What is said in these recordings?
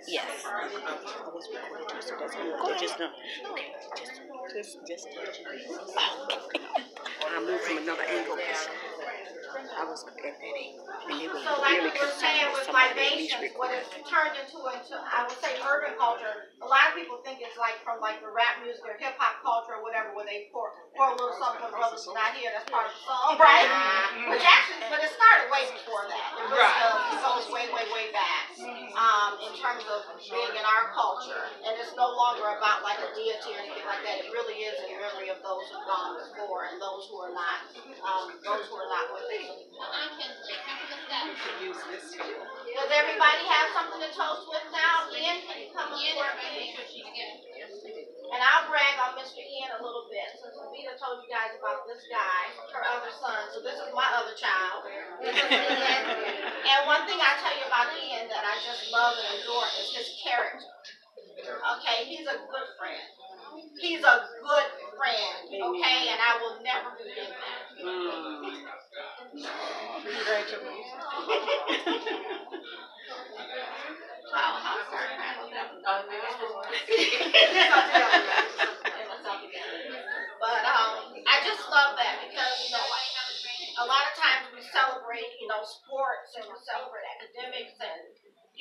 Yes. I was recording too, so that's good. Go ahead. Just know. Okay. Just. I moved from another angle because I was at that angle, and they were So like really we were concerned saying with with somebody at least libations, what recording. it's turned into, I would say urban culture, a lot of people think it's like from like the rap music or hip hop culture or whatever, where they pour a little something when brothers are not here, that's part of the song, right? Which actually, but it started way before that. It really does. It goes way back. In terms of being in our culture. And it's no longer about like a deity or anything like that. It really is in memory of those who've gone before and those who are not with us. Does everybody have something to toast with now? Ian, can you come up for me? And I'll brag on Mr. Ian a little bit. Since Vita told you guys about this guy, her other son, so this is my other child. This is Ian. And one thing I tell you about Ian that I just love and adore is his character. Okay, he's a good friend. He's a good friend, okay? And I will never forget that. Congratulations. Wow, I'm sorry. But I just love that because, a lot of times we celebrate, sports and we celebrate academics and,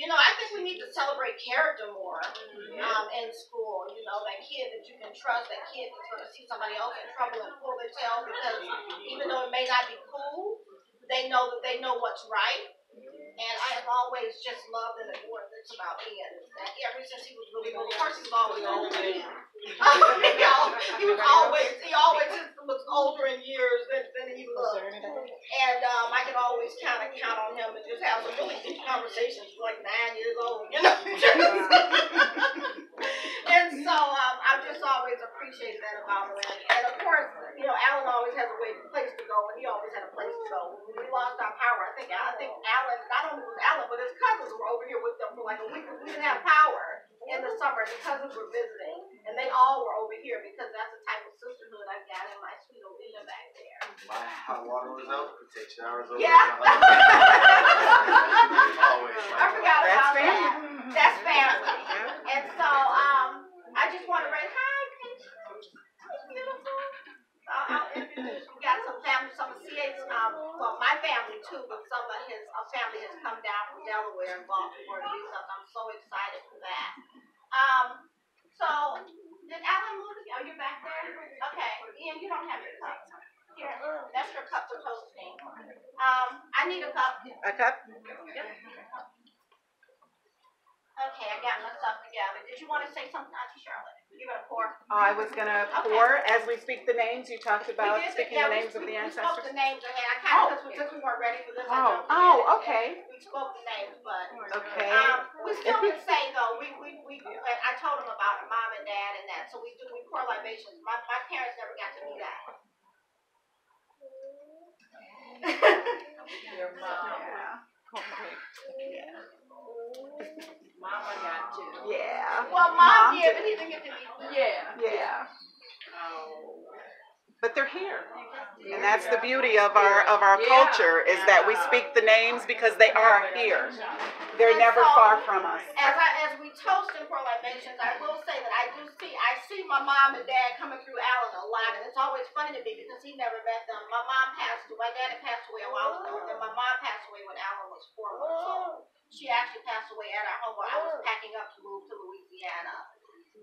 I think we need to celebrate character more in school. That kid that you can trust, that kid that's going to see somebody else in trouble and pull their tail because even though it may not be cool, they know that they know what's right. And I have always just loved and adored this about Ian. That ever since he was really little, of course he was always older than him. He always was older in years than he looked. And I could always kind of count on him and just have some really deep conversations for like 9 years old, And so I've just always appreciated that about him. And of course, Alan always has a place to go, and he always had a place to go. When we lost our power, I think Alan, not only was Alan, but his cousins were over here with them for like a week. We didn't have power in the summer, and the cousins were visiting, and they all were over here because that's the type of sisterhood I've got in my sweet Olivia back there. Hot water was out. We take showers over. Yeah. Always. I forgot about that. That's family. And so I just want to raise, hi, Peach. She's beautiful. I'll introduce you. We got some family, some of CA's, my family too, but some of his family has come down from Delaware and Baltimore to do something. I'm so excited for that. So, did Alan move? Oh, you're back there? Okay. Ian, you don't have your cup. Here, that's your cup for toasting. I need a cup. A cup? Yep. Okay, I got my stuff together. Did you want to say something, Auntie Charlotte? You're going to pour? I was going to pour as we speak the names. You talked about speaking the names of the ancestors. We spoke the names ahead. I kind of, because we weren't ready for this. Okay. We spoke the names, but okay. We still can say though. I told them about it, mom and dad, and that. So we pour libations. My parents never got to do that. Your mom. Yeah. Mama got to. Yeah. Well, mom did, but he didn't get to meet them. Yeah. Oh. But they're here. And that's the beauty of our culture is that we speak the names because they are here. They're never far from us. As we toast and pour libations, I will say that I see my mom and dad coming through Alan a lot, and it's always funny to me because he never met them. My dad had passed away a while ago, and my mom passed away when Alan was 4 months old. She actually passed away at our home where I was packing up to move to Louisiana,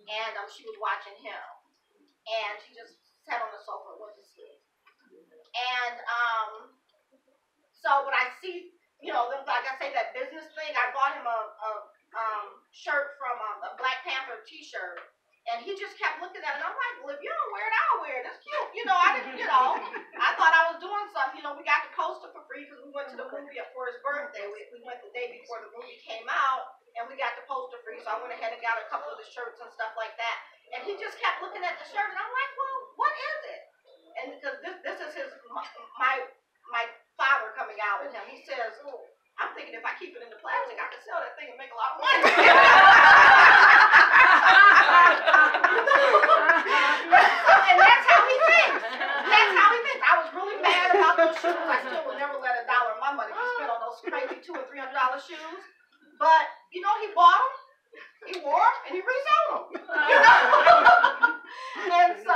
and she was watching him, and she just sat on the sofa and went to sleep. And so when I see, like I say, that business thing, I bought him a shirt from a Black Panther T-shirt, and he just kept looking at it. I'm like, well, if you don't wear it, I'll wear it. It's cute. I didn't, I thought I was doing something. We got the poster for free because we went to the movie for his birthday. We went the day before the movie came out, and we got the poster free. So I went ahead and got a couple of the shirts and stuff like that. And he just kept looking at the shirt, and I'm like, well, what is it? And because this is my father coming out at him. He says, I'm thinking if I keep it in the plastic, I can sell that thing and make a lot of money. And that's how he thinks. I was really mad about those shoes. I still would never let $1 of my money be spent on those crazy $200 or $300 shoes. But, you know, he bought them, he wore them, and he resold them. You know? And so,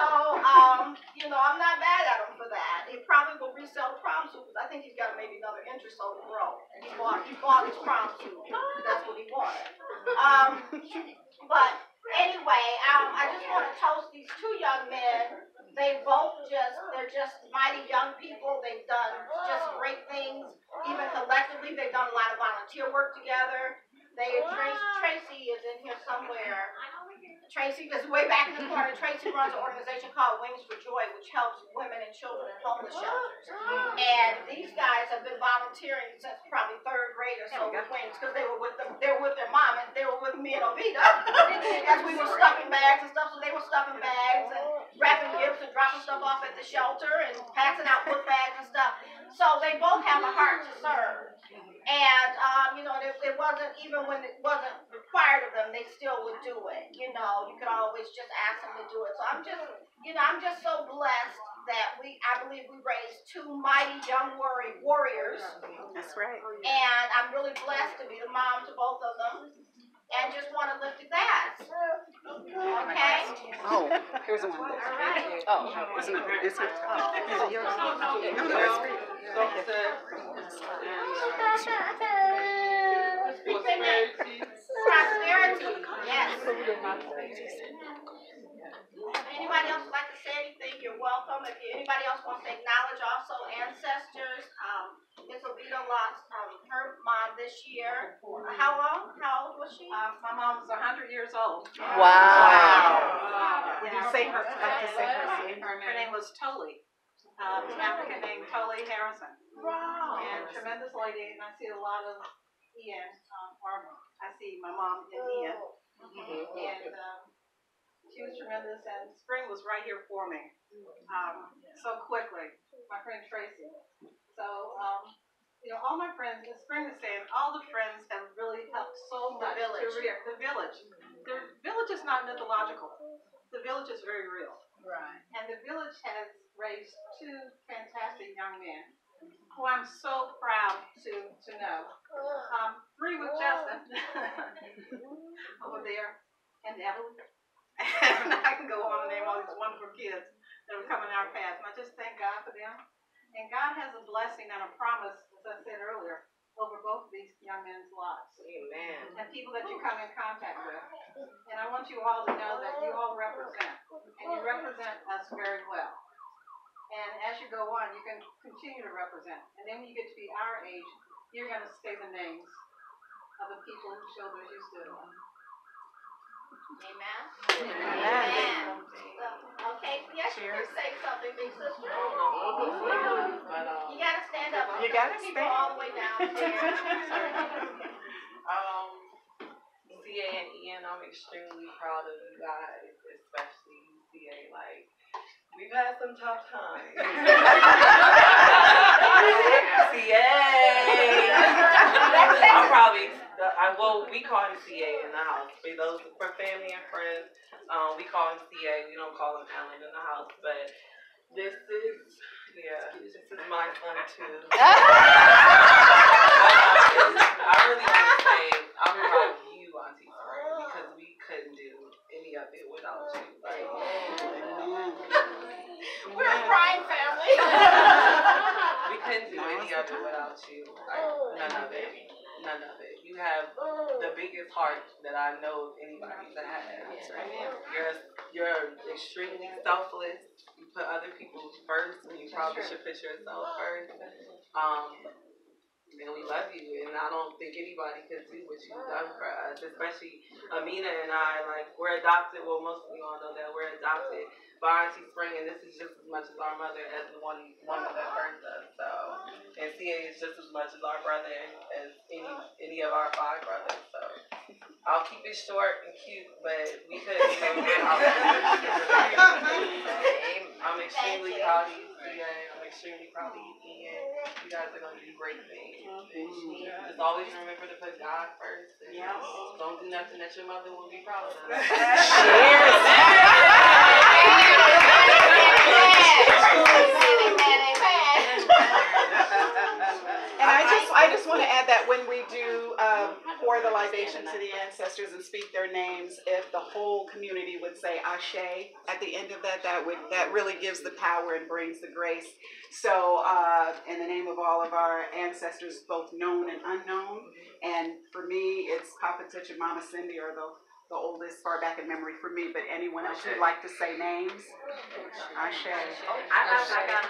you know, I'm not mad at him for that. He probably will resell the prom suit because I think he's got maybe another inch or so to grow. And he bought his prom suit. That's what he wanted. But anyway, I just want to toast these two young men. They're just mighty young people. They've done just great things. Even collectively, they've done a lot of volunteer work together. Tracy is in here somewhere. Tracy is way back in the corner. Tracy runs an organization called Wings for Joy, which helps women and children in homeless shelters. And these guys have been volunteering since probably third grade or so with Wings because they were with their mom and they were with me and Ovita as we were stuffing bags and stuff. So they were stuffing bags and wrapping gifts and dropping stuff off at the shelter and passing out book bags and stuff. So they both have a heart to serve. And, you know, it wasn't, even when it wasn't required of them, they still would do it. You know, you could always just ask them to do it. So I'm just so blessed that I believe we raised two mighty young warriors. That's right. And I'm really blessed to be the mom to both of them. And just want to lift the glass. Okay? Oh, here's one. All right. Oh, it's not. Is it yours? Prosperity. Yes. Anybody else would like to say anything? You're welcome. If anybody else wants to acknowledge also ancestors, Miss Ovita lost her mom this year. How old was she? My mom was 100 years old. Wow. Would you say her? Her name was Tolly. It's an African name, Tolly Harrison. Wow. And tremendous lady, and I see a lot of Ian, I see my mom in Ian. And she was tremendous, and Spring was right here for me so quickly. My friend Tracy. So, you know, all my friends, as Spring is saying, all the friends have really helped so much. The village. The village is not mythological. The village is very real. Right. And the village has raised two fantastic young men who I'm so proud to know. Three with Justin over there, and Evelyn. And I can go on and name all these wonderful kids that are coming our path. And I just thank God for them. And God has a blessing and a promise, as I said earlier, over both of these young men's lives. Amen. And people that you come in contact with. And I want you all to know that you all represent. And you represent us very well. And as you go on, you can continue to represent. And then when you get to be our age, you're going to say the names of the people whose shoulders you stood on. Amen. Amen. Okay, yes, you can say something, big sister. But, You gotta stand up. You gotta People stand. all the way downstairs. CA and Ian, I'm extremely proud of you guys, especially CA. Like, we've had some tough times. CA. We call him CA in the house. For family and friends, we call him CA. We don't call him Alan in the house. But this is my son too. I really want to say I'm proud of you, Auntie Spring, because we couldn't do any of it without you. Like, We're a crying family. we couldn't do any of it without you. Like, none of it. None of it. You have the biggest heart that I know of anybody to have. You're extremely selfless. You put other people first when you probably should put yourself first. And we love you, and I don't think anybody could do what you've done for us, especially Amina and I. Like, we're adopted. Well, most of you all know that we're adopted by Auntie Spring, and this is just as much as our mother as the one that birthed us. So, and CA is just as much as our brother as any of our 5 brothers. So, I'll keep it short and cute, but we couldn't do it. I'm extremely proud of you, CA. I'm extremely proud of you, Ian. You guys are going to do great things. Just always remember to put God first. And don't do nothing that your mother will be proud of. Cheers. And I just want to add that when we do pour pour the libation to the ancestors and speak their names, if the whole community would say Ashe at the end of that, that really gives the power and brings the grace. So in the name of all of our ancestors, both known and unknown, and for me, it's Papa Touch and Mama Cindy are the oldest far back in memory for me, but anyone else who'd like to say names? Ashe. I gotta say. And I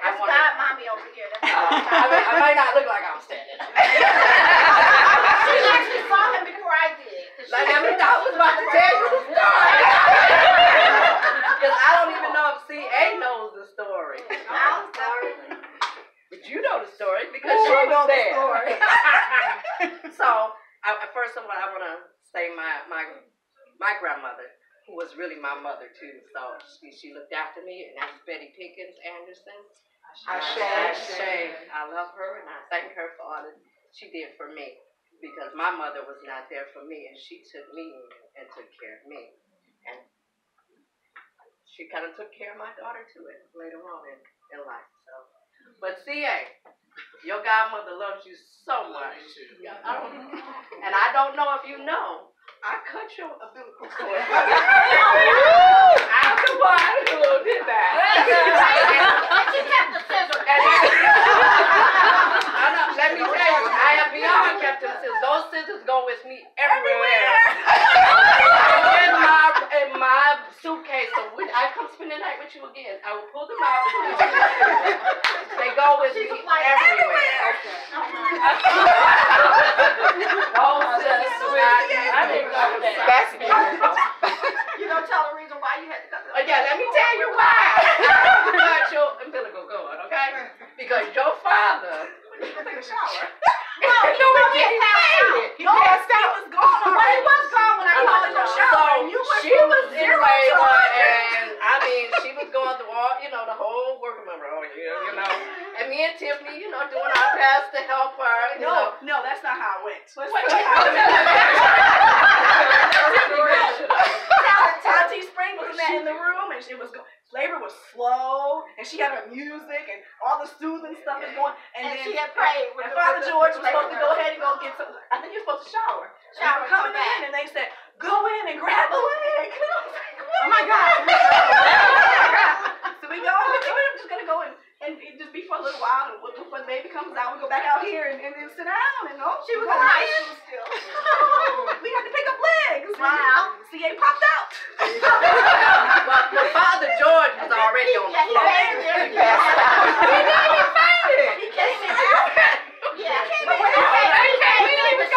That's want God, mommy over here. That's I might not look like I'm standing. She actually saw him before I did. Like, I was about to tell you the story. Because I don't even know if CA knows the story. I'm sorry. But you know the story because she was there. So, first of all, I want to say my grandmother, who was really my mother too. So she looked after me, and that's Betty Pickens Anderson. Ashe. I love her, and I thank her for all that she did for me, because my mother was not there for me, and she took me and took care of me, and she kind of took care of my daughter too later on in life. So, but CA, your godmother loves you so much. And I don't know if you know, I cut your umbilical cord. I'm the one who did that. And she kept the scissors. Let me tell you, I have beyond kept them scissors. Those scissors go with me everywhere. In my suitcase. So when I come spend the night with you again, I will pull them out. They go with me everywhere. Those scissors. I didn't know that. That's beautiful. You don't tell the reason why you had to cut them. Yeah, let me tell you why. You got your umbilical cord, okay? Because your father take a shower. No, he passed out. He passed out. He was gone. Well, he was gone when I called him. So she was in labor, and I mean, she was going through all, the whole working member over here, and me and Tiffany, doing our best to help her. No, that's not how it went. Tati Spring was in the room, and she was labor was slow, and she had her music, and all the soothing stuff was going. And then she had prayed. And Father George was supposed to go ahead and go get some. I think he was supposed to shower. And we were coming in, and they said, "Go in and grab a leg." And I was like, "Oh my God!" So we go. I'm just gonna go and just be for a little while, and before the baby comes out, we go back out here and then sit down. And she was in high school still. We had to pick up legs. Wow. CA popped out. Well, Father George was already on the floor. He passed out. He came in after. Yeah. But when he came in, they were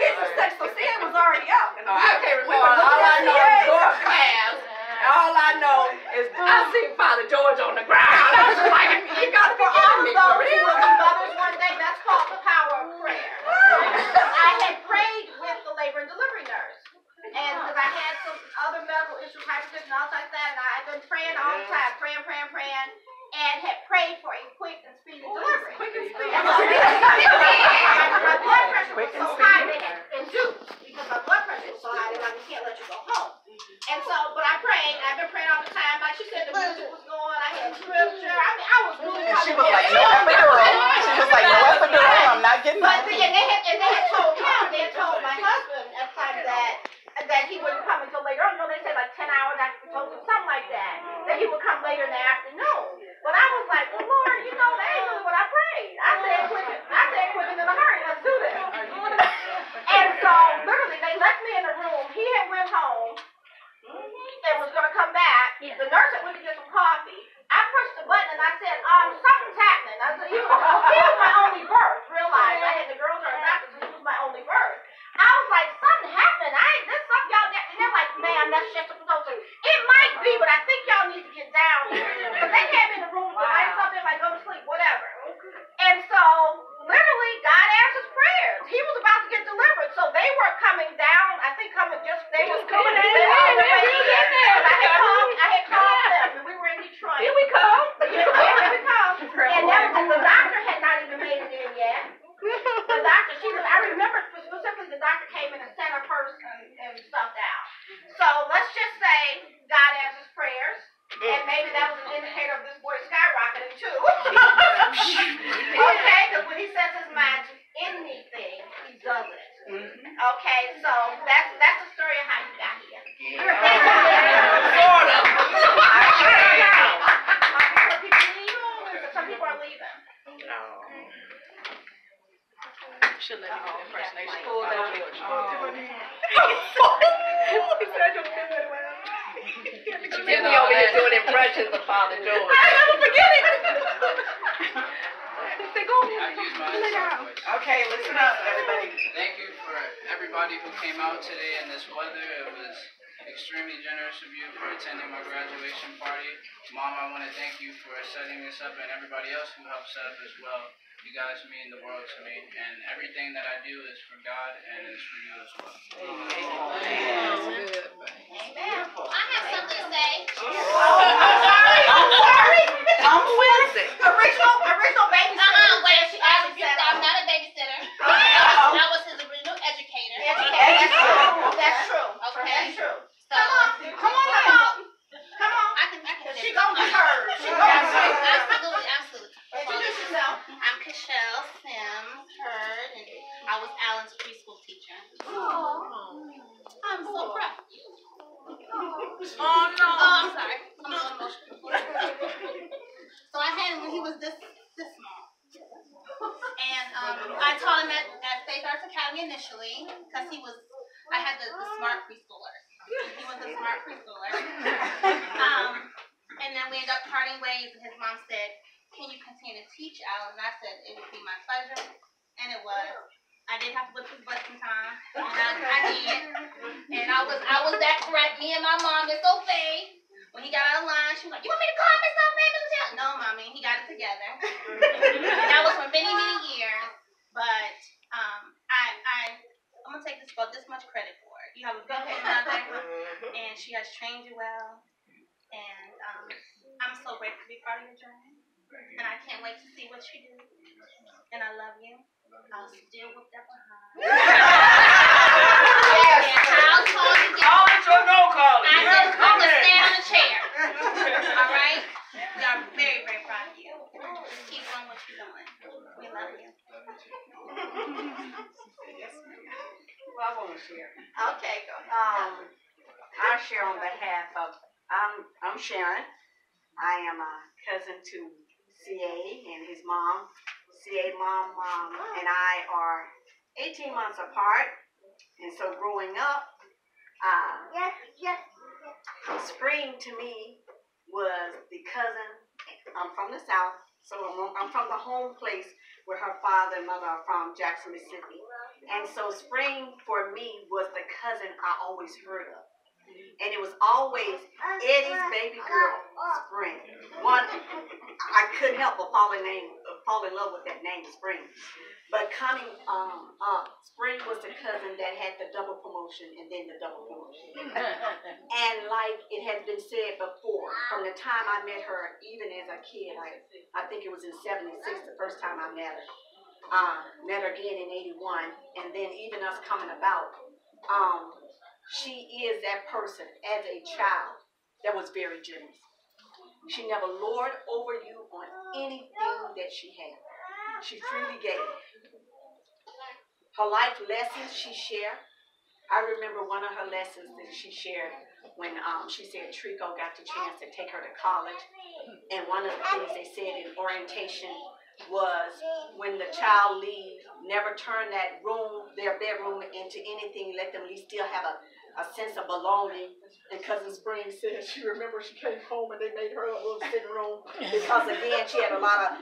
getting some sex, so CA was already out. I can't remember. All I know is your class. All I know is I seen Father George on the ground. I was like, you got to be kidding me for real. Mothers one day, that's called the power of prayer. I had prayed with the labor and delivery nurse. And because I had some other medical issues, hypertension, all like that, and I had been praying all the time, praying, and had prayed for a quick and speedy delivery. Quick and speedy. And so my blood pressure was so high, they had induced, because my blood pressure was so high, they're like, we can't let you go home. And so, but I prayed, and I've been praying all the time. Like she said, the music was going, I had scripture. I mean, I was really And she was like, no epidural. She was like, no epidural. I'm not getting But that. and they had told him, they had told my husband at the time that he wouldn't come until later on. They said like 10 hours after we told him, something like that. That he would come later in the afternoon. But I was like, well, Lord, that ain't really what I prayed. I said quicker than a hurry. Let's do this. And so literally they left me in the room. He had went home and was gonna come back. The nurse had went to get some coffee. I pushed the button and I said, something's happening. I said, he was my only birth. Realize I had the girls are doctors, he was my only birth. I was like, something happened. There's something y'all and they're like, ma'am, that's just a proposal. It might be, but I think y'all need to get down here. Because they had me in the room to light something, like go to sleep, whatever. And so literally God answers prayers. He was about to get delivered. So they were coming down, I think they was coming in. I had called them and we were in Detroit. Here we come. Here we come. And the doctor had not even made it in yet. The doctor, I remember specifically the doctor came in and sat her purse and stuff down. So let's just say God answers prayers. And maybe that was an indicator of this boy skyrocketing too. Okay, because when he sets his mind to anything, he does it. Okay, so that's the story of how you got here. Sort of. Some people are leaving. No. She'll let me do the impersonation. Pull I don't down. know what you Jimmy over here doing impressions of Father George. I never forget it. Okay, listen up, everybody. Thank you for everybody who came out today in this weather. It was extremely generous of you for attending my graduation party. Mom, I want to thank you for setting this up and everybody else who helped set up as well. You guys mean the world to me, and everything that I do is for God and is for you as well. Amen. I have something to say. I'm sorry. I'm with it. Original babysitter. Wait, I'm not a babysitter. I was his original educator. That's true. Okay. That's true. So, Come on. I can She gonna be heard. Absolutely. Introduce yourself. I'm Cashel Sims Heard, and I was Alan's preschool teacher. I'm so proud. Oh no. I'm sorry. I'm a little emotional. So I had him when he was this small. And I taught him at Faith Arts Academy initially because I had the smart preschooler. He was a smart preschooler. And then we ended up parting ways, and his mom said, "Can you continue to teach, Alan?" And I said, "It would be my pleasure." And it was. I didn't have to whip his butt sometimes. And I did. And I was that threat. Me and my mom, Miss O'Fay, when he got out of line, she was like, "You want me to call Miss O'Fay, Miss O'Fay?" No, Mommy. He got it together. And that was for many, many years. But I'm going to take this much credit for it. You have a beautiful mother, and she has trained you well. And I'm so grateful to be part of your journey. And I can't wait to see what you do. And I love you. I'll still whip that behind. Yes. And how tall you get. Call it or no call it. I can stand on a chair. All right? We are very, very proud of you. Keep doing what you're doing. We love you. Well, I want to share. Okay, go. I share on behalf of, I'm Sharon. I am a cousin to CA and his mom. CA mom and I are 18 months apart. And so growing up, Spring to me was the cousin. I'm from the South, so I'm from the home place where her father and mother are from, Jackson, Mississippi. And so Spring for me was the cousin I always heard of. And it was always Eddie's baby girl, Spring. I couldn't help but fall in love with that name, Spring. But coming up, Spring was the cousin that had the double promotion and then the double promotion. And like it has been said before, from the time I met her, even as a kid, I think it was in '76 the first time I met her. Met her again in '81, and then even us coming about. She is that person as a child that was very generous. She never lorded over you on anything that she had. She freely gave. Her life lessons she shared. I remember one of her lessons that she shared when she said Trico got the chance to take her to college. And one of the things they said in orientation was when the child leaves, never turn that room, their bedroom, into anything. Let them at least still have a sense of belonging. And Cousin Spring said she remembers she came home and they made her a little sitting room because again she had a lot of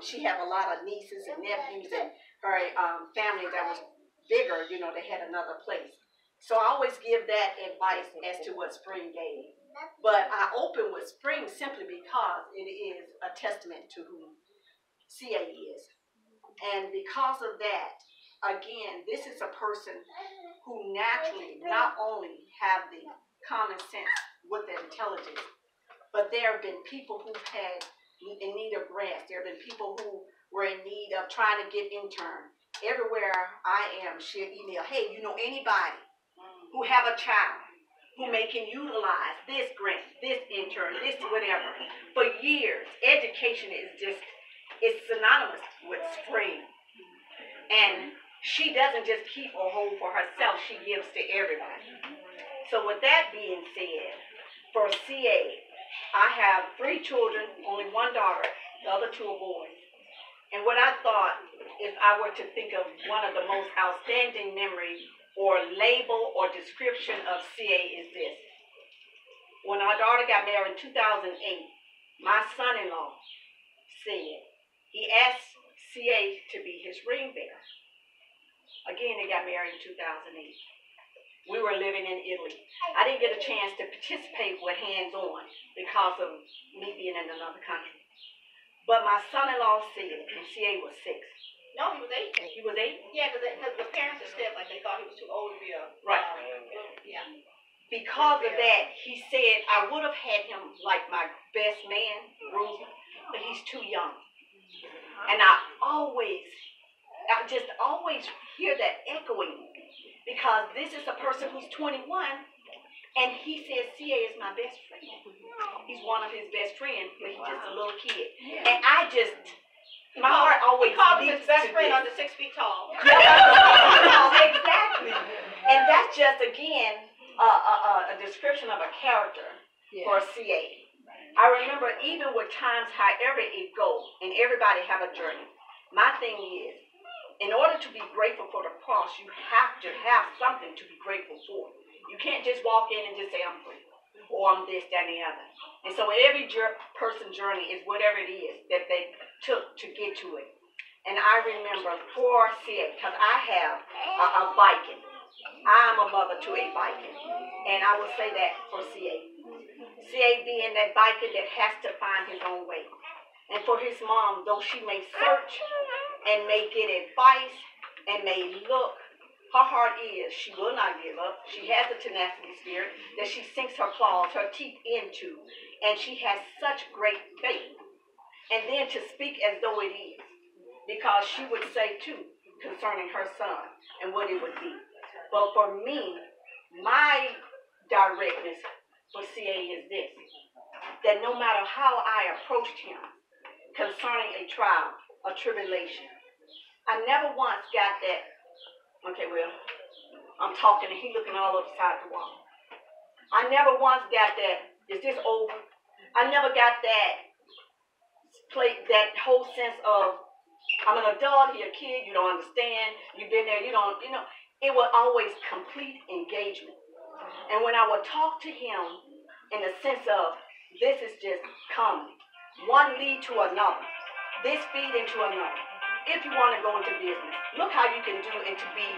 she had a lot of nieces and nephews and her family that was bigger. You know, they had another place. So I always give that advice as to what Spring gave. But I open with Spring simply because it is a testament to who CA is. And because of that, again, this is a person who naturally not only have the common sense with the intelligence, but there have been people who've had in need of grants. There have been people who were in need of trying to get intern. Everywhere I am, she'll email, hey, you know anybody who have a child who can utilize this grant, this intern, this whatever. For years, education is just, is synonymous with spring. And she doesn't just keep or hold for herself, she gives to everybody. So with that being said, for CA, I have 3 children, only 1 daughter, the other 2 are boys. And what I thought, if I were to think of one of the most outstanding memories or label or description of CA is this. When our daughter got married in 2008, my son-in-law said he asked CA to be his ring bearer. Again, they got married in 2008. We were living in Italy. I didn't get a chance to participate with hands-on because of me being in another country. But my son-in-law said, and CA was 6. No, he was 8. He was 8? Yeah, because the parents had said like they thought he was too old to be a Right. Yeah. Because of that, he said I would have had him like my best man, Bruce, but he's too young. And I just always hear that echoing because this is a person who's 21 and he says CA is my best friend. He's one of his best friends, but he's just a little kid. And my heart always called him leads his best to friend this. under 6 feet tall. Exactly. And that's just, again, a description of a character for CA. I remember even with times, however it goes, and everybody have a journey, my thing is, in order to be grateful for the cross, you have to have something to be grateful for. You can't just walk in and just say, I'm grateful, or I'm this, that, and the other. And so every person's journey is whatever it is that they took to get to it. And I remember for CA, because I have a Viking. I'm a mother to a Viking. And I will say that for CA. CA being that Viking that has to find his own way. And for his mom, though she may search and may get advice and may look, her heart is, she will not give up. She has the tenacity spirit that she sinks her claws, her teeth into, and she has such great faith. And then to speak as though it is, because she would say too, concerning her son and what it would be. But for me, my directness for CA is this, that no matter how I approached him concerning a trial, a tribulation, I never once got that, okay, well, I'm talking and he looking all upside the wall. I never once got that, is this over? I never got that whole sense of, I'm an adult, you're a kid, you don't understand, you've been there, you don't, it was always complete engagement. And when I would talk to him in the sense of, this is just coming, one lead to another, this feed into another. If you want to go into business, look how you can do it to be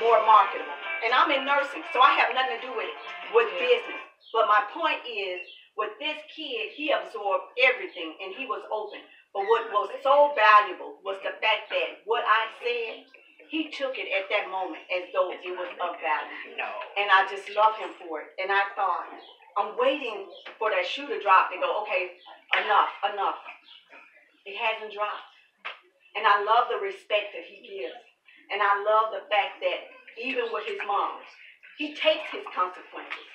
more marketable. And I'm in nursing, so I have nothing to do with business. But my point is, with this kid, he absorbed everything and he was open. But what was so valuable was the fact that what I said, he took it at that moment as though it was of value. And I just love him for it. And I thought, I'm waiting for that shoe to drop and go, okay, enough. It hasn't dropped. And I love the respect that he gives. And I love the fact that even with his mom, he takes his consequences.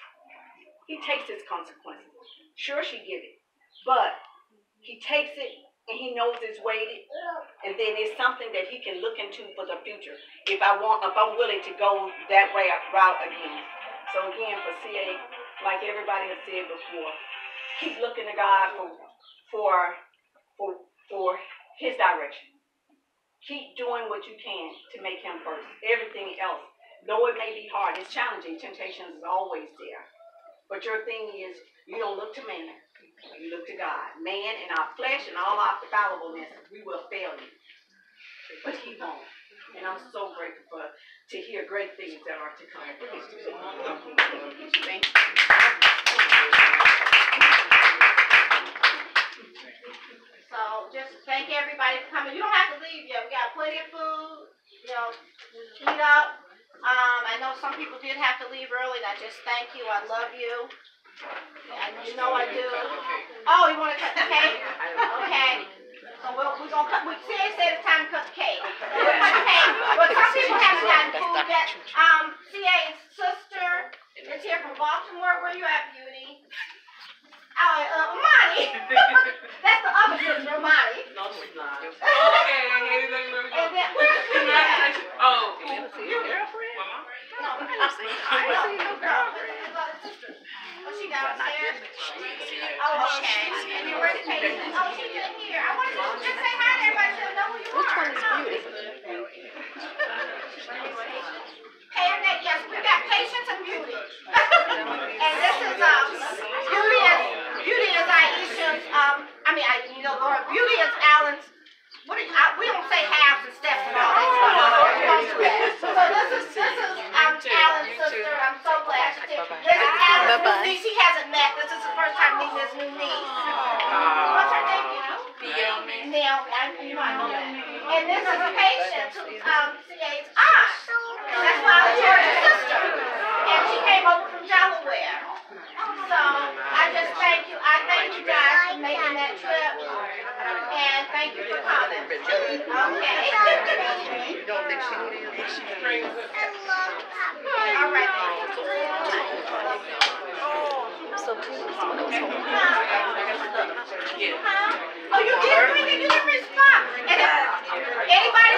Sure, she gives it. But he takes it and he knows it's weighted. And then it's something that he can look into for the future if I'm willing to go that route again. So again, for CA, like everybody has said before, keep looking to God for his direction. Keep doing what you can to make him first. Everything else, though it may be hard, it's challenging. Temptation is always there. But your thing is, you don't look to man. You look to God. Man and our flesh and all our fallibleness, we will fail you. But he won't. And I'm so grateful to hear great things that are to come. Thank you. So just thank everybody for coming. You don't have to leave yet. We got plenty of food, eat up. I know some people did have to leave early, and I just thank you. I love you. And you know I do. Oh, you want to cut the cake? Okay. So we're going to cut. We said it's time to cut the cake. So we'll cut the cake. But some people haven't gotten food yet. CA's sister is here from Baltimore. Where you at, Beauty? Monty. That's the other sister, Monty. his new niece. What's her name? Naomi. And this is Patience, who's CA's aunt. That's my George's sister. And she came over from Delaware. So I just thank you. I thank you guys for making that trip. And thank you for coming. Okay. You don't think she would either? All right. So cute. Oh, you did bring it. You didn't respond. And if anybody